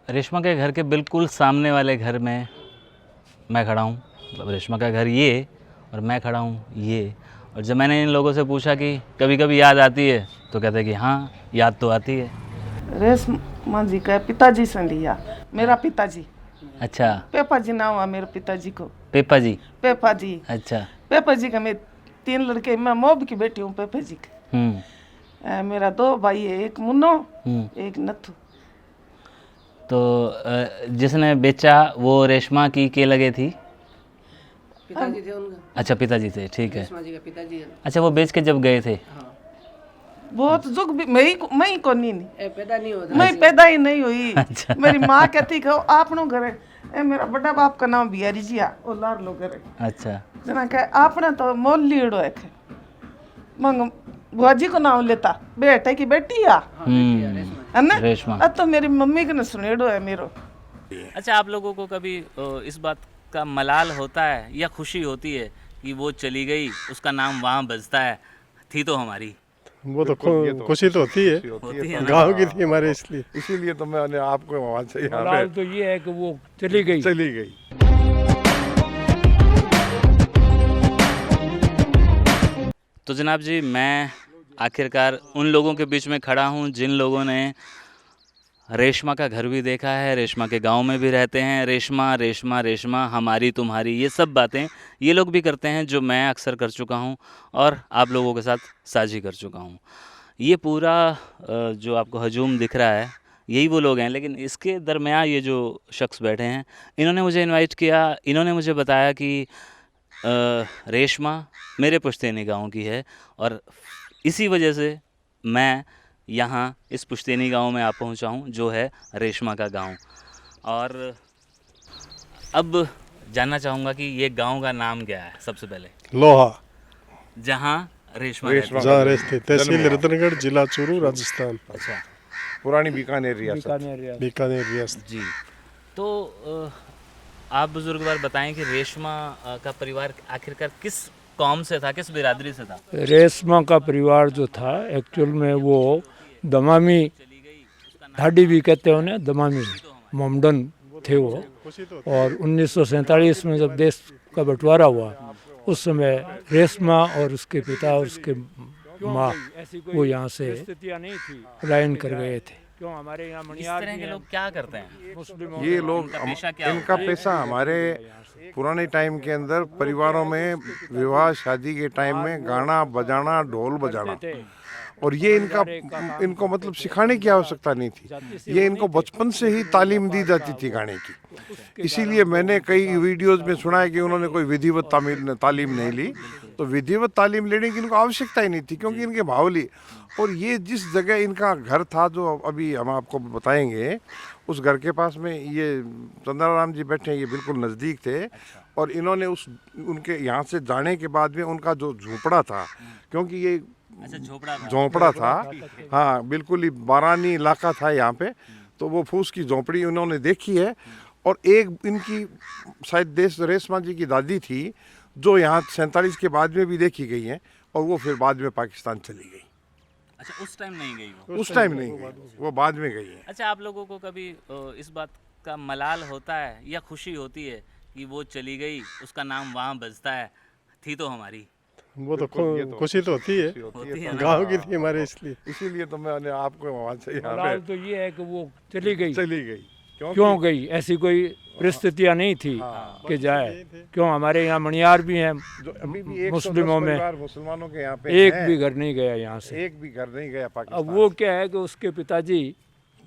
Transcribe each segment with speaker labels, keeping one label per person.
Speaker 1: रेशमा के घर के बिल्कुल सामने वाले घर में मैं खड़ा हूँ। मतलब रेशमा का घर ये और मैं खड़ा हूँ ये। और जब मैंने इन लोगों से पूछा कि कभी कभी याद आती है, तो कहते हैं कि हाँ, याद तो आती है।
Speaker 2: रेशमा जी का पिताजी से लिया, मेरा पिताजी।
Speaker 1: अच्छा,
Speaker 2: पेपा जी नाम है मेरे पिताजी को।
Speaker 1: पेपा जी।
Speaker 2: पेपा जी।
Speaker 1: अच्छा।
Speaker 2: पेपा जी का मैं 3 लड़के, मैं मोब की बेटी हूँ पेपा जी के। मेरा 2 भाई है, एक मुन्नो एक नथु।
Speaker 1: तो जिसने बेचा वो रेशमा की के लगे थी?
Speaker 3: पिताजी थे उनका।
Speaker 1: अच्छा, पिताजी थे, ठीक है।
Speaker 3: रेशमा जी का पिताजी है।
Speaker 1: अच्छा, वो बेच के जब गए थे?
Speaker 3: हाँ।
Speaker 2: बहुत जुग भी मैं ही को नहीं
Speaker 3: पैदा नहीं होता।
Speaker 2: मैं पैदा ही नहीं हुई।
Speaker 1: अच्छा।
Speaker 2: मेरी माँ कहती कि आपनो घर है। ए मेरा बड़ा बाप का नाम बिहारी जी आ, ओ लार लो घर है।
Speaker 1: अच्छा।
Speaker 2: जना कहे आपने तो मोल लीड़ो है खे। मंग बुआजी को नाम लेता, बेटे की बेटी आ है ना।
Speaker 1: रेशमा।
Speaker 2: अब तो मेरी मम्मी के न सुनेड़ो है मेरो।
Speaker 1: अच्छा, आप लोगों को कभी इस बात का मलाल होता है या खुशी होती है कि वो चली गई, उसका नाम वहाँ बजता है, थी तो हमारी?
Speaker 4: वो तो खुशी तो होती है, गांव की थी हमारे, इसलिए
Speaker 5: इसीलिए तो मैंने आपको वहाँ से यहाँ
Speaker 6: मलाल
Speaker 5: पे
Speaker 6: तो ये है कि वो चली गई।
Speaker 5: चली गई।
Speaker 1: तो जनाब जी, मैं आखिरकार उन लोगों के बीच में खड़ा हूँ जिन लोगों ने रेशमा का घर भी देखा है, रेशमा के गांव में भी रहते हैं। रेशमा रेशमा रेशमा, हमारी तुम्हारी, ये सब बातें ये लोग भी करते हैं जो मैं अक्सर कर चुका हूँ और आप लोगों के साथ साझी कर चुका हूँ। ये पूरा जो आपको हजूम दिख रहा है, यही वो लोग हैं। लेकिन इसके दरमियान ये जो शख्स बैठे हैं, इन्होंने मुझे इनवाइट किया। इन्होंने मुझे बताया कि रेशमा मेरे पुश्तैनी गांव की है और इसी वजह से मैं यहाँ इस पुश्तैनी गांव में आ पहुँचा हूँ, जो है रेशमा का गांव। और अब जानना चाहूँगा कि ये गांव का नाम क्या है। सबसे पहले
Speaker 4: लोहा,
Speaker 1: जहाँ रेशमा रहती है।
Speaker 4: जहाँ रहते, तहसील रतनगढ़, जिला चूरू, राजस्थान।
Speaker 1: अच्छा,
Speaker 5: पुरानी बीकानेर रियासत।
Speaker 4: बीकानेर रियासत।
Speaker 1: जी। तो आप बुजुर्ग बार बताएं कि रेशमा का परिवार आखिरकार किस कौम से था, किस बिरादरी से था?
Speaker 6: रेशमा का परिवार जो था एक्चुअल में वो दमामी, ढाडी भी कहते हो ना, दमामी मोमडन थे वो। और 1947 में जब देश का बंटवारा हुआ, उस समय रेशमा और उसके पिता और उसके माँ वो यहाँ से पलायन कर गए थे। क्यों हमारे यहाँ
Speaker 1: इस तरह के लोग क्या करते हैं?
Speaker 5: ये लोग
Speaker 1: इनका पेशा क्या
Speaker 5: इनका पेशा हमारे पुराने टाइम के अंदर परिवारों में विवाह शादी के टाइम में गाना बजाना, ढोल बजाना। और ये इनको मतलब सिखाने की आवश्यकता नहीं थी, ये इनको बचपन से ही तालीम दी जाती थी गाने की। इसीलिए मैंने कई वीडियोस में सुना है कि उन्होंने कोई विधिवत तालीम नहीं ली। तो विधिवत तालीम लेने की इनको आवश्यकता ही नहीं थी, क्योंकि इनके बावली। और ये जिस जगह इनका घर था, जो अभी हम आपको बताएंगे, उस घर के पास में ये चंद्राराम जी बैठे हैं, ये बिल्कुल नज़दीक थे। और इन्होंने उनके यहाँ से जाने के बाद में उनका जो झोपड़ा था, क्योंकि ये
Speaker 1: अच्छा,
Speaker 5: झोंपड़ा था, हाँ बिल्कुल ही बारानी इलाका था यहाँ पे, तो वो फूस की झोंपड़ी उन्होंने देखी है। और एक इनकी शायद रेशमा जी की दादी थी, जो यहाँ 47 के बाद में भी देखी गई है, और वो फिर बाद में पाकिस्तान चली गई।
Speaker 1: अच्छा, उस टाइम नहीं गई वो?
Speaker 5: उस टाइम नहीं गई, वो बाद में गई है।
Speaker 1: अच्छा, आप लोगों को कभी इस बात का मलाल होता है या खुशी होती है कि वो चली गई, उसका नाम वहाँ बजता है, थी तो हमारी?
Speaker 4: वो तो खुशी तो होती है, गांव की थी हमारे, इसलिए
Speaker 5: इसीलिए तो मैंने आपको वहाँ से यहाँ
Speaker 6: मलाल
Speaker 5: पे
Speaker 6: तो ये है कि वो चली गई।
Speaker 5: चली गई।
Speaker 6: क्यों गई? ऐसी कोई परिस्थितियाँ नहीं थी कि जाए। क्यों हमारे यहाँ मणियार भी हैं
Speaker 5: अभी भी
Speaker 6: मुस्लिमों में,
Speaker 5: मुसलमानों के यहाँ पे
Speaker 6: एक भी घर नहीं गया यहाँ से।
Speaker 5: एक भी घर नहीं गया पाकिस्तान।
Speaker 6: अब वो क्या है कि उसके पिताजी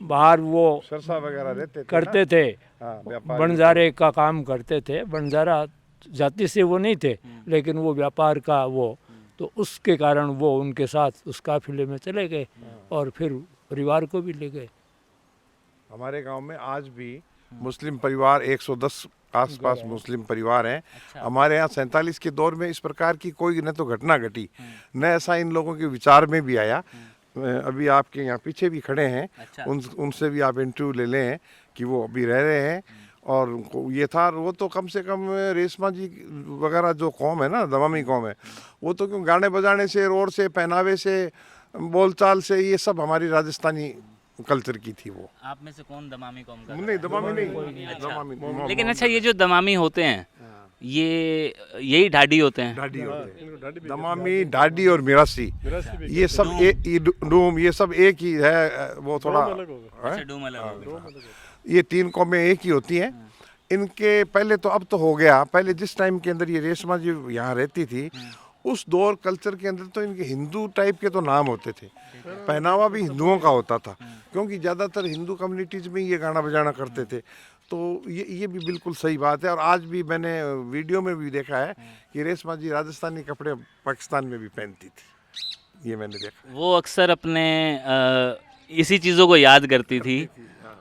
Speaker 6: बाहर वो
Speaker 5: सरसा वगैरह रहते थे,
Speaker 6: करते थे,
Speaker 5: व्यापार
Speaker 6: बंजारे का काम करते थे। बंजारा जाति से वो नहीं थे, लेकिन वो व्यापार का वो, तो उसके कारण वो उनके साथ उस काफिले में चले गए और फिर परिवार को भी ले गए।
Speaker 5: हमारे गांव में आज भी मुस्लिम परिवार 110 आसपास मुस्लिम परिवार हैं। हमारे यहाँ 47 के दौर में इस प्रकार की कोई न तो घटना घटी, न ऐसा इन लोगों के विचार में भी आया। अभी आपके यहाँ पीछे भी खड़े हैं, उनसे भी आप इंटरव्यू ले लें कि वो अभी रह रहे हैं। और ये था, वो तो कम से कम रेशमा जी वगैरह जो कौम है ना, दमामी कौम है, वो तो क्यों गाने बजाने से, रोड से, पहनावे से, बोलचाल से, ये सब हमारी राजस्थानी कल्चर की थी वो।
Speaker 1: आप में से कौन दमामी कौम का?
Speaker 5: नहीं दमामी नहीं, दमामी
Speaker 1: लेकिन अच्छा, ये जो दमामी होते हैं ये यही ढाडी होते हैं?
Speaker 5: ढाडी होते हैं, दमामी, ढाडी और मिरासी, ये सब डूम, ये सब एक ही है। वो थोड़ा
Speaker 1: अच्छा, डूम अलग हो गए।
Speaker 5: ये 3 कौमें एक ही होती हैं। इनके पहले तो, अब तो हो गया, पहले जिस टाइम के अंदर ये रेशमा जी यहाँ रहती थी उस दौर कल्चर के अंदर तो इनके हिंदू टाइप के तो नाम होते थे, पहनावा भी हिंदुओं का होता था क्योंकि ज़्यादातर हिंदू कम्युनिटीज़ में ये गाना बजाना करते थे। तो ये भी बिल्कुल सही बात है। और आज भी मैंने वीडियो में भी देखा है कि रेशमा जी राजस्थानी कपड़े पाकिस्तान में भी पहनती थी, ये मैंने देखा।
Speaker 1: वो अक्सर अपने इसी चीज़ों को याद करती थी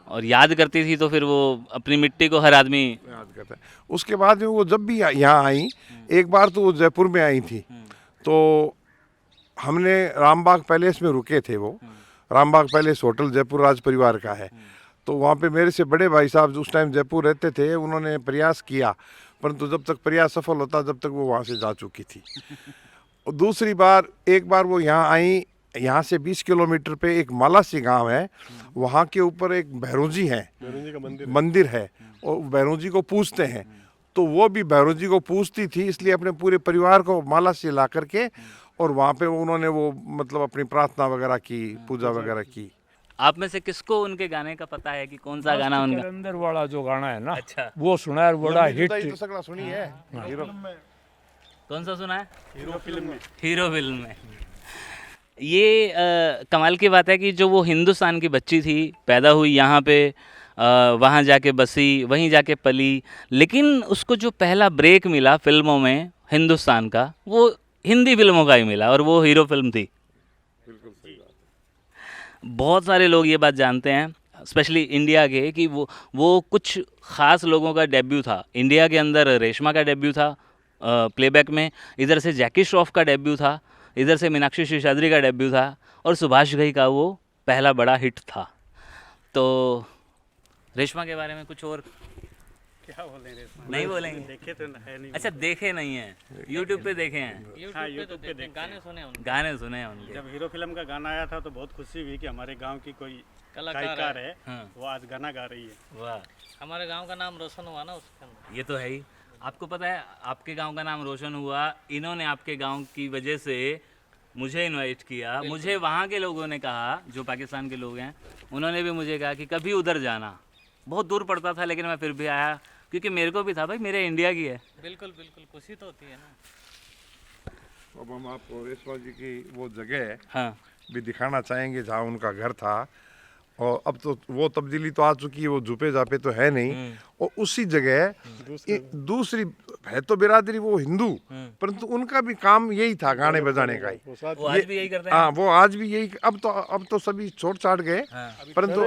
Speaker 1: और याद करती थी तो फिर वो अपनी मिट्टी को हर आदमी
Speaker 5: याद करता है। उसके बाद में वो जब भी यहाँ आई, एक बार तो वो जयपुर में आई थी, तो हमने रामबाग पैलेस में रुके थे। वो रामबाग पैलेस होटल जयपुर राज परिवार का है। तो वहाँ पे मेरे से बड़े भाई साहब जो उस टाइम जयपुर रहते थे, उन्होंने प्रयास किया, परंतु जब तक प्रयास सफल होता जब तक वो वहाँ से जा चुकी थी। और दूसरी बार, एक बार वो यहाँ आई, यहाँ से 20 किलोमीटर पे एक मालासी गांव है, वहाँ के ऊपर एक भैरव जी है, मंदिर है, और भैरव जी को पूजते हैं। तो वो भी भैरव जी को पूजती थी, इसलिए अपने पूरे परिवार को मालासी ला करके और वहाँ पे उन्होंने वो मतलब अपनी प्रार्थना वगैरह की, पूजा वगैरह की।
Speaker 1: आप में से किसको उनके गाने का पता है कि कौन सा गाना उनका?
Speaker 6: अंदर वाला जो गाना है ना,
Speaker 1: अच्छा,
Speaker 6: वो सुना है, बड़ा हिट।
Speaker 5: तो सगला सुनी है, हीरो
Speaker 1: कौन सा सुना है? हीरो फिल्म में। ये कमाल की बात है कि जो वो हिंदुस्तान की बच्ची थी, पैदा हुई यहाँ पे, वहाँ जाके बसी, वहीं जाके पली, लेकिन उसको जो पहला ब्रेक मिला फिल्मों में हिंदुस्तान का, वो हिंदी फिल्मों का ही मिला और वो हीरो फिल्म थी। बहुत सारे लोग ये बात जानते हैं, स्पेशली इंडिया के, कि वो कुछ ख़ास लोगों का डेब्यू था। इंडिया के अंदर रेशमा का डेब्यू था प्लेबैक में, इधर से जैकी श्रॉफ का डेब्यू था, इधर से मीनाक्षी शेषाद्री का डेब्यू था, और सुभाष घई का वो पहला बड़ा हिट था। तो रेशमा के बारे में कुछ और
Speaker 7: क्या बोलें रेशमा?
Speaker 1: नहीं बोलेंगे?
Speaker 7: देखे तो है नहीं।
Speaker 1: अच्छा, देखे नहीं हैं, यूट्यूब पे देखे हैं?
Speaker 7: हाँ, यूट्यूब पे देखे,
Speaker 1: गाने सुने हैं उनके।
Speaker 7: जब हीरो फिल्म का गाना आया था तो बहुत खुशी हुई कि हमारे गांव की कोई कलाकार है,
Speaker 1: हाँ।
Speaker 7: वो आज गाना गा रही है।
Speaker 1: वाह,
Speaker 8: हमारे गांव का नाम रोशन हुआ ना उसके अंदर।
Speaker 1: ये तो है ही। आपको पता है आपके गांव का नाम रोशन हुआ, इन्होंने आपके गांव की वजह से मुझे इनवाइट किया। मुझे वहाँ के लोगों ने कहा, जो पाकिस्तान के लोग हैं, उन्होंने भी मुझे कहा कि कभी उधर जाना। बहुत दूर पड़ता था लेकिन मैं फिर भी आया, क्योंकि मेरे को भी था भाई, मेरे इंडिया की है।
Speaker 8: बिल्कुल बिल्कुल, खुशी तो होती है ना।
Speaker 5: अब हम आपको रेशमा जी की वो जगह
Speaker 1: हाँ,
Speaker 5: भी दिखाना चाहेंगे जहाँ उनका घर था। और अब तो वो तब्दीली तो आ चुकी है, वो झुपे झापे तो है नहीं। और उसी जगह दूसरी है तो बिरादरी वो हिंदू, परंतु उनका भी काम यही था, गाने बजाने का ही।
Speaker 1: वो आज भी यही करते हैं।
Speaker 5: हाँ, वो आज भी यही। अब तो सभी छोड़ छाड़ गए, परंतु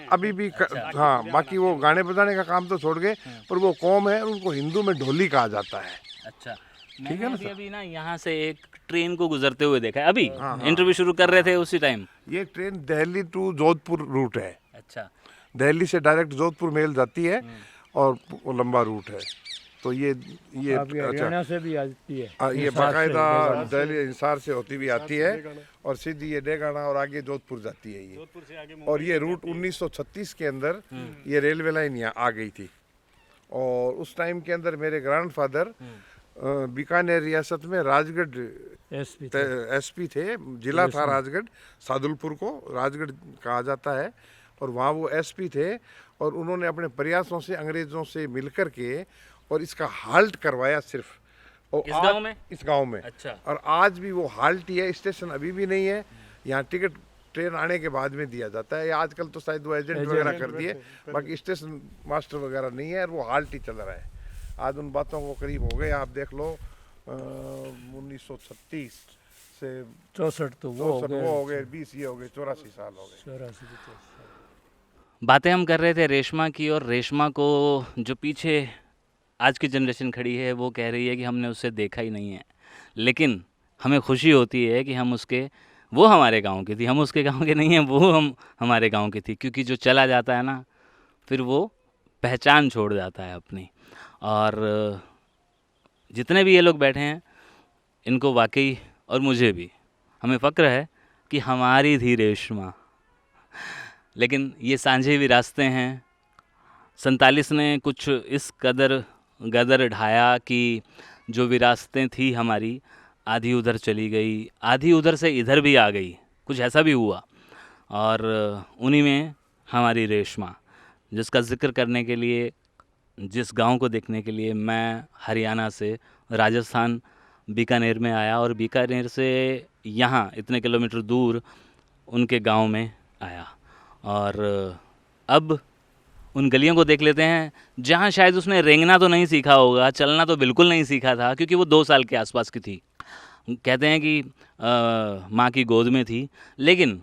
Speaker 5: अभी भी हाँ, बाकी वो गाने बजाने का काम तो छोड़ गए। पर वो कौम है, उनको हिंदू में ढोली कहा जाता है।
Speaker 1: अच्छा, मैंने अभी ना यहाँ से एक ट्रेन को गुजरते हुए देखा है। अभी इंटरव्यू शुरू कर रहे थे उसी टाइम।
Speaker 5: ये train Delhi to Jodhpur route है।
Speaker 1: अच्छा,
Speaker 5: दिल्ली से डायरेक्ट जोधपुर मेल जाती है और वो लंबा रूट है। तो ये अच्छा,
Speaker 6: हरियाणा से भी आती है,
Speaker 5: ये बाकायदा दिल्ली हिसार से होती भी आती है और सीधी ये डेगाना और आगे जोधपुर जाती है ये। और ये रूट 1936 के अंदर ये रेलवे लाइन यहाँ आ गई थी। और उस टाइम के अंदर मेरे ग्रैंडफादर बीकानेर रियासत में राजगढ़ एसपी थे। जिला था राजगढ़, सादुलपुर को राजगढ़ कहा जाता है। और वहाँ वो एसपी थे और उन्होंने अपने प्रयासों से अंग्रेज़ों से मिलकर के और इसका हाल्ट करवाया सिर्फ। और
Speaker 1: इस गांव में?
Speaker 5: इस गांव में।
Speaker 1: अच्छा।
Speaker 5: और आज भी वो हाल्ट ही है, स्टेशन अभी भी नहीं है। यहाँ टिकट ट्रेन आने के बाद में दिया जाता है। आजकल तो शायद वो एजेंट वगैरह कर दिए, बाकी स्टेशन मास्टर वगैरह नहीं है और वो हाल्ट ही चल रहा है। आज उन बातों को करीब हो गए, आप देख लो 1936 से
Speaker 6: 64 तो वो
Speaker 5: हो गए, 20 ये हो गए, 84 साल हो गए।
Speaker 6: 84।
Speaker 1: बातें हम कर रहे थे रेशमा की, और रेशमा को जो पीछे आज की जनरेशन खड़ी है वो कह रही है कि हमने उससे देखा ही नहीं है। लेकिन हमें खुशी होती है कि वो हमारे गांव की थी, हम उसके गांव के नहीं हैं, वो हमारे गांव की थी। क्योंकि जो चला जाता है ना, फिर वो पहचान छोड़ जाता है अपनी। और जितने भी ये लोग बैठे हैं, इनको वाकई और मुझे भी, हमें फ़क्र है कि हमारी थी रेशमा। लेकिन ये सांझे भी रास्ते हैं। 47 ने कुछ इस कदर गदर ढाया कि जो विरासतें थी हमारी, आधी उधर चली गई, आधी उधर से इधर भी आ गई, कुछ ऐसा भी हुआ। और उन्हीं में हमारी रेशमा, जिसका ज़िक्र करने के लिए, जिस गांव को देखने के लिए मैं हरियाणा से राजस्थान बीकानेर में आया और बीकानेर से यहाँ इतने किलोमीटर दूर उनके गांव में आया। और अब उन गलियों को देख लेते हैं जहाँ शायद उसने रेंगना तो नहीं सीखा होगा, चलना तो बिल्कुल नहीं सीखा था, क्योंकि वो 2 साल के आसपास की थी। कहते हैं कि माँ की गोद में थी, लेकिन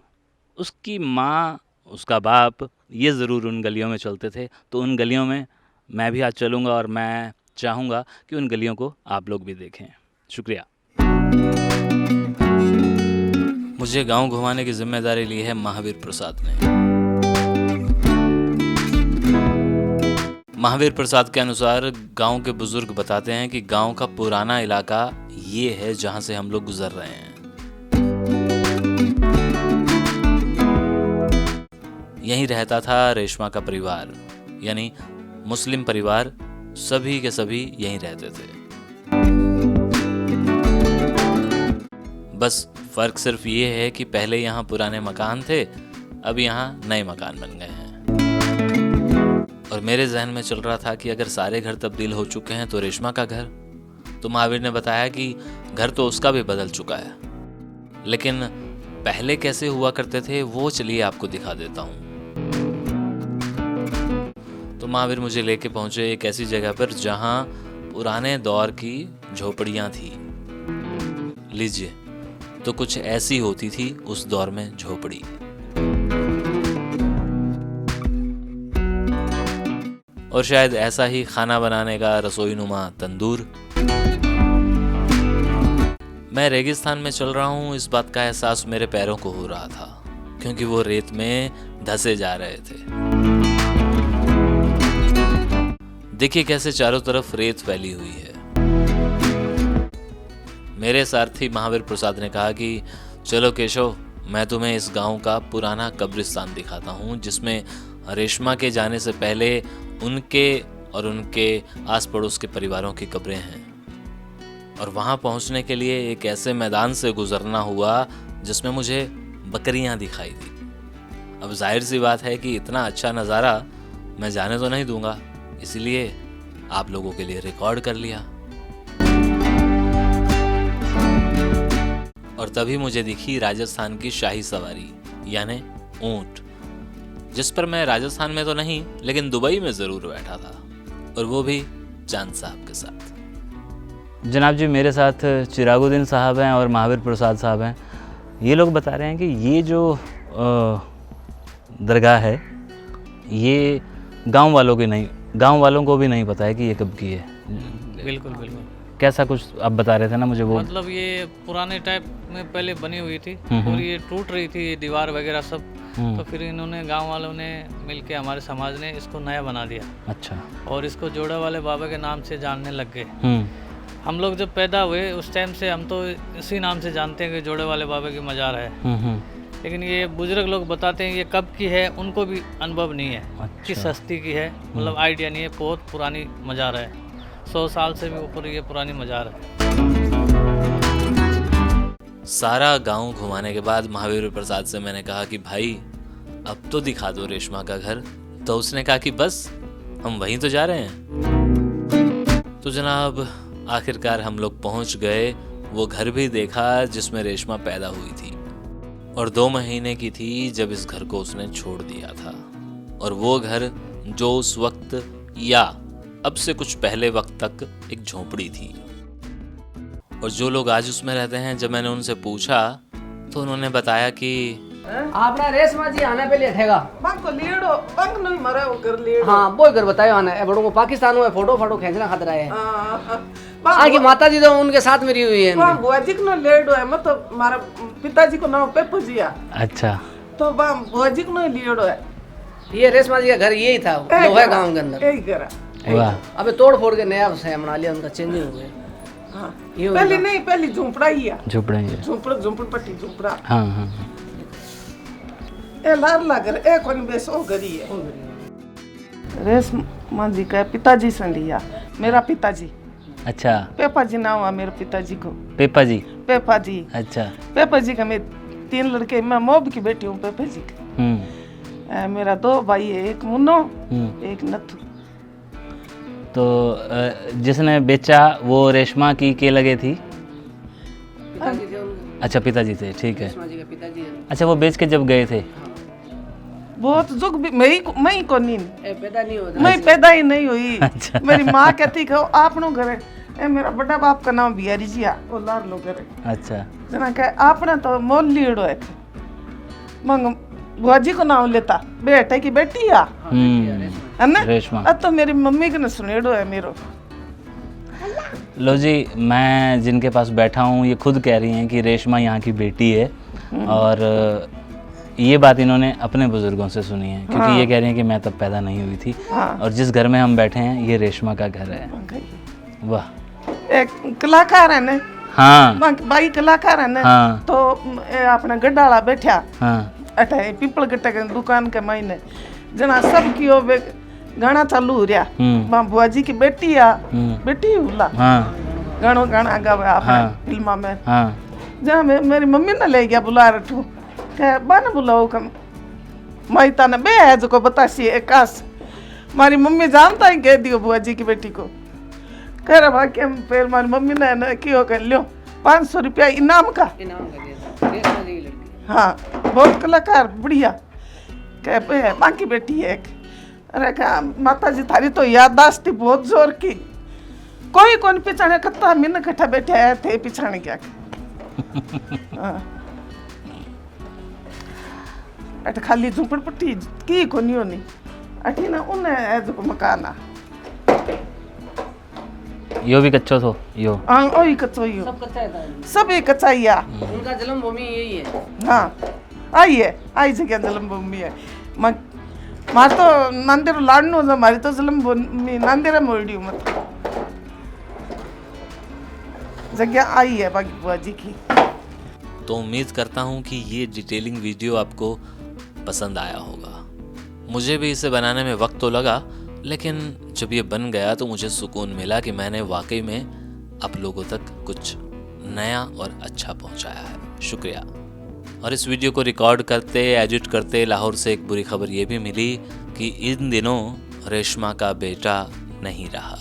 Speaker 1: उसकी माँ, उसका बाप ये ज़रूर उन गलियों में चलते थे। तो उन गलियों में मैं भी आज चलूँगा और मैं चाहूँगा कि उन गलियों को आप लोग भी देखें। शुक्रिया। मुझे गांव घुमाने की जिम्मेदारी ली है महावीर प्रसाद ने। महावीर प्रसाद के अनुसार गांव के बुजुर्ग बताते हैं कि गांव का पुराना इलाका ये है जहां से हम लोग गुजर रहे हैं। यहीं रहता था रेशमा का परिवार, यानी मुस्लिम परिवार, सभी के सभी यहीं रहते थे। बस फर्क सिर्फ ये है कि पहले यहाँ पुराने मकान थे, अब यहाँ नए मकान बन गए हैं। और मेरे जहन में चल रहा था कि अगर सारे घर तब्दील हो चुके हैं तो रेशमा का घर, तो महावीर ने बताया कि घर तो उसका भी बदल चुका है, लेकिन पहले कैसे हुआ करते थे वो चलिए आपको दिखा देता हूँ। तो महावीर मुझे लेके पहुंचे एक ऐसी जगह पर जहां पुराने दौर की झोपड़ियां थी। लीजिए, तो कुछ ऐसी होती थी उस दौर में झोपड़ी। और शायद ऐसा ही खाना बनाने का रसोईनुमा तंदूर। मैं रेगिस्तान में चल रहा हूँ, इस बात का एहसास मेरे पैरों को हो रहा था, क्योंकि वो रेत में धंसे जा रहे थे। देखिए कैसे चारों तरफ रेत फैली हुई है। मेरे सारथी महावीर प्रसाद ने कहा कि चलो केशव, मैं तुम्हें इस गांव का पुराना कब्रिस्तान दिखाता हूं, जिसमें रेशमा के जाने से पहले उनके और उनके आस पड़ोस के परिवारों की कब्रें हैं। और वहां पहुंचने के लिए एक ऐसे मैदान से गुजरना हुआ जिसमें मुझे बकरियां दिखाई दी। अब जाहिर सी बात है कि इतना अच्छा नज़ारा मैं जाने तो नहीं दूंगा, इसलिए आप लोगों के लिए रिकॉर्ड कर लिया। और तभी मुझे दिखी राजस्थान की शाही सवारी, यानी ऊंट, जिस पर मैं राजस्थान में तो नहीं लेकिन दुबई में ज़रूर बैठा था, और वो भी चांद साहब के साथ। जनाब जी, मेरे साथ चिरागुद्दीन साहब हैं और महावीर प्रसाद साहब हैं। ये लोग बता रहे हैं कि ये जो दरगाह है ये गांव वालों को भी नहीं पता है कि ये कब की है।
Speaker 8: बिल्कुल बिल्कुल।
Speaker 1: कैसा कुछ आप बता रहे थे ना मुझे वो?
Speaker 8: मतलब ये पुराने टाइप में पहले बनी हुई थी और ये टूट रही थी, ये दीवार वगैरह सब। तो फिर इन्होंने, गांव वालों ने मिलके, हमारे समाज ने इसको नया बना दिया।
Speaker 1: अच्छा। और
Speaker 8: इसको जोड़ा वाले बाबा के नाम से जानने लग गए। हम लोग जब पैदा हुए उस टाइम से हम तो इसी नाम से जानते हैं कि जोड़े वाले बाबा की मज़ार है। लेकिन ये बुजुर्ग लोग बताते हैं ये कब की है उनको भी अनुभव नहीं है।
Speaker 1: अच्छा।
Speaker 8: किस हस्ती की है, मतलब आइडिया नहीं है। बहुत पुरानी मज़ार है, 100 साल से भी ऊपर ये पुरानी मज़ार है।
Speaker 1: सारा गांव घुमाने के बाद महावीर प्रसाद से मैंने कहा कि भाई अब तो दिखा दो रेशमा का घर। तो उसने कहा कि बस हम वहीं तो जा रहे हैं। तो जनाब आखिरकार हम लोग पहुंच गए। वो घर भी देखा जिसमें रेशमा पैदा हुई थी और 2 महीने की थी जब इस घर को उसने छोड़ दिया था। और वो घर जो उस वक्त या अब से कुछ पहले वक्त तक एक झोपड़ी थी। और जो लोग आज उसमें रहते हैं, जब मैंने उनसे पूछा तो उन्होंने बताया कि
Speaker 3: आपने रेशमा जी आने पे लिए ठेगा
Speaker 2: बंग को लीड़ो, बंग नहीं मरे वो कर लीड़ो।
Speaker 3: हाँ वो कर बतायो आने ए बड़ों को पाकिस्तान में फोटो खींचना खतरा है।
Speaker 2: बाकी
Speaker 3: माता जी तो उनके साथ मेरी हुई है।
Speaker 2: वहाँ बुआ जी को ना लीड़ो है, मतलब हमारे पिताजी को नाम पे पूजिया।
Speaker 1: अच्छा।
Speaker 2: तो वहाँ बुआ जी को ना लीड़ो है।
Speaker 3: ये रेशमा जी का घर यही था, लोहा गांव के अंदर।
Speaker 2: यही घर
Speaker 1: वाह।
Speaker 3: अबे तोड़ फोड़ के नया बना लिया, उनका चेंजिंग हो गया।
Speaker 2: हाँ। पहले नहीं, पहले झुंपड़ा ही है।
Speaker 1: झुंपड़ा ही है।
Speaker 2: झुंपड़ पट्टी झुंपड़ा।
Speaker 1: हाँ हाँ।
Speaker 2: ए लाडला घर ए कोनी बेस ओ घरी है रेशमा जी का पिताजी से लिया मेरा पिताजी
Speaker 1: अच्छा
Speaker 2: पेपा जी नाम है मेरे पिताजी को
Speaker 1: पेपा जी
Speaker 2: पेपा जी
Speaker 1: अच्छा
Speaker 2: पेपा जी का मैं 3 लड़के मैं मोब की बेटी हूँ पेपा जी की मेरा 2 भाई है एक मुन्नो एक नथु
Speaker 1: तो जिसने बेचा वो रेशमा की के लगे थी
Speaker 3: पिताजी थे उनके,
Speaker 1: अच्छा पिताजी थे ठीक है
Speaker 3: रेशमा जी के पिताजी है।
Speaker 1: अच्छा वो बेच के जब गए थे
Speaker 2: बहुत जुग भी मैं ही को नींद
Speaker 3: ए, पैदा नहीं होता
Speaker 2: मैं पैदा ही नहीं हुई
Speaker 1: अच्छा।
Speaker 2: मेरी माँ कहती कि आपनो घरे ए मेरा बड़ा बाप का नाम बिहारी जी आ वो लार लो घरे
Speaker 1: अच्छा
Speaker 2: जना के आपने तो मोल लीड़ो है मंग बुआजी को नाम लेता बेटे की बेटी आ है ना
Speaker 1: रेशमा
Speaker 2: अब तो मेरी मम्मी के न सुनेड़ो है मेरो
Speaker 1: लो जी मैं जिनके पास बैठा हूँ ये खुद कह रही हैं कि रेशमा यहाँ की बेटी है और ये बात इन्होंने अपने बुजुर्गों से सुनी है क्योंकि ये कह रही हैं कि मैं तब पैदा नहीं हुई थी और जिस घर में हम बैठे हैं ये रेशमा का घर है वाह
Speaker 2: एक कलाकार है ना
Speaker 1: हाँ
Speaker 2: भाई कलाकार है ना
Speaker 1: हाँ।
Speaker 2: तो अपना गड्ढाला बैठा
Speaker 1: हाँ
Speaker 2: अठे पीपल गट्टे के दुकान के मायने जना सब कियो गाना चालू हो रहा मां बुआजी की बेटी आ बेटी हुला
Speaker 1: हाँ
Speaker 2: गानो गाना गावे आपने
Speaker 1: हाँ।
Speaker 2: फिल्मा में
Speaker 1: हाँ
Speaker 2: जहाँ मेरी मम्मी ने ले गया बुला रठू कह बन बुलाओ कम माइता ने बे है जो बतासी एकास मारी मम्मी जानता ही कह दियो बुआजी की बेटी को कह रहा भाई हम फिर मारी मम्मी ने ना क्यों कर लियो 500 रुपया इनाम का
Speaker 3: इनाम का दिया था रेशमा जी की लड़की।
Speaker 2: हाँ बहुत कलाकार बढ़िया कह पे बाकी बेटी है एक अरे कहा माता जी थारी तो याददाश्त थी बहुत जोर की कोई कौन पिछाने कत्ता मिन कट्ठा बैठे आए थे पिछाने क्या हाँ। अट खाली झुंपड़पट्टी की कोनी होनी अठी ना उन्हें है जो मकाना
Speaker 1: यो भी कच्चो थो यो
Speaker 2: हाँ ओही कच्चो ही हो
Speaker 3: सब कच्चा है
Speaker 2: सब एक कच्चा ही आ
Speaker 3: उनका जन्म भूमि यही है।
Speaker 2: हाँ आई जगह जलम भूमि है मार तो नांदेड़ लाडनो जो मारी तो जलम भूमि नांदेड़ मोड़ी मत जगह आई है बाकी बुआ जी की।
Speaker 9: तो उम्मीद करता हूँ कि ये डिटेलिंग वीडियो आपको पसंद आया होगा। मुझे भी इसे बनाने में वक्त तो लगा, लेकिन जब ये बन गया तो मुझे सुकून मिला कि मैंने वाकई में आप लोगों तक कुछ नया और अच्छा पहुंचाया है। शुक्रिया। और इस वीडियो को रिकॉर्ड करते एडिट करते लाहौर से एक बुरी खबर ये भी मिली कि इन दिनों रेशमा का बेटा नहीं रहा।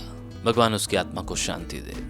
Speaker 9: भगवान उसकी आत्मा को शांति दे।